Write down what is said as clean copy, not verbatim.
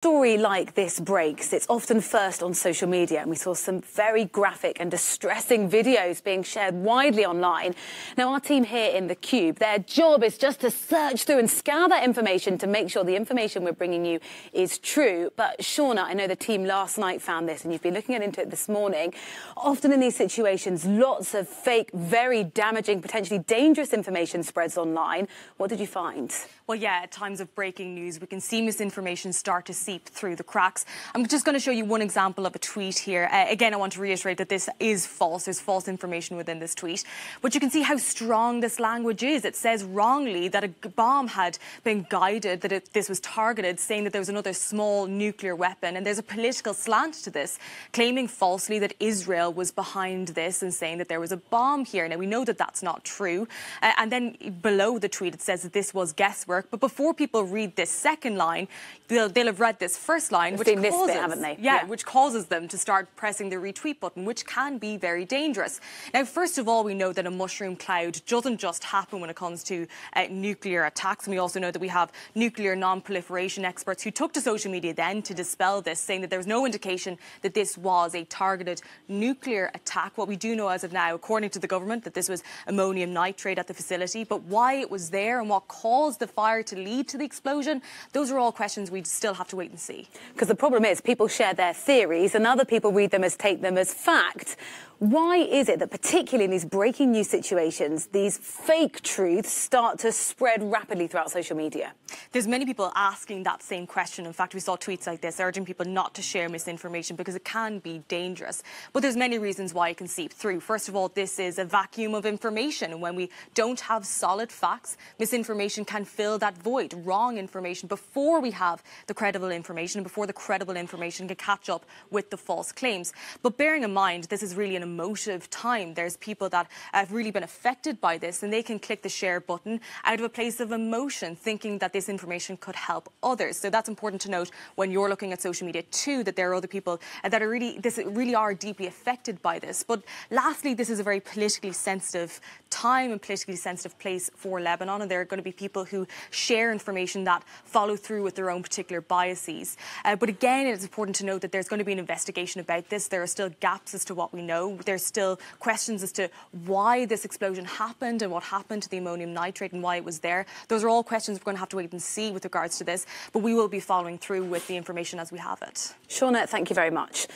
Story like this breaks, it's often first on social media, and we saw some very graphic and distressing videos being shared widely online. Now, our team here in The Cube, their job is just to search through and scour that information to make sure the information we're bringing you is true. But Shauna, I know the team last night found this, and you've been looking into it this morning. Often in these situations, lots of fake, very damaging, potentially dangerous information spreads online. What did you find? Well, yeah, at times of breaking news, we can see misinformation start to seep through the cracks. I'm just going to show you one example of a tweet here. Again, I want to reiterate that this is false. There's false information within this tweet. But you can see how strong this language is. It says wrongly that a bomb had been guided, that this was targeted, saying that there was another small nuclear weapon. And there's a political slant to this, claiming falsely that Israel was behind this and saying that there was a bomb here. Now, we know that that's not true. And then below the tweet, it says that this was guesswork. But before people read this second line, they'll have read this first line, which causes, bit, haven't they? Yeah, which causes them to start pressing the retweet button, which can be very dangerous. Now, first of all, we know that a mushroom cloud doesn't just happen when it comes to nuclear attacks. And we also know that we have nuclear non-proliferation experts who took to social media then to dispel this, saying that there was no indication that this was a targeted nuclear attack. What we do know as of now, according to the government, that this was ammonium nitrate at the facility. But why it was there and what caused the fire to lead to the explosion, those are all questions we still have to wait and see. Because the problem is people share their theories and other people read them take them as fact. Why is it that particularly in these breaking news situations, these fake truths start to spread rapidly throughout social media? There's many people asking that same question. In fact, we saw tweets like this urging people not to share misinformation because it can be dangerous. But there's many reasons why it can seep through. First of all, this is a vacuum of information. And when we don't have solid facts, misinformation can fill that void, wrong information, before we have the credible information, before the credible information can catch up with the false claims. But bearing in mind, this is really an emotive time. There's people that have really been affected by this, and they can click the share button out of a place of emotion, thinking that this information could help others. So that's important to note when you're looking at social media too, that there are other people that are really are deeply affected by this. But lastly, this is a very politically sensitive time and politically sensitive place for Lebanon, and there are going to be people who share information that follow through with their own particular biases. But again, it's important to note that there's going to be an investigation about this. There are still gaps as to what we know. There's still questions as to why this explosion happened and what happened to the ammonium nitrate and why it was there. Those are all questions we're going to have to wait and see with regards to this, but we will be following through with the information as we have it. Shauna, thank you very much.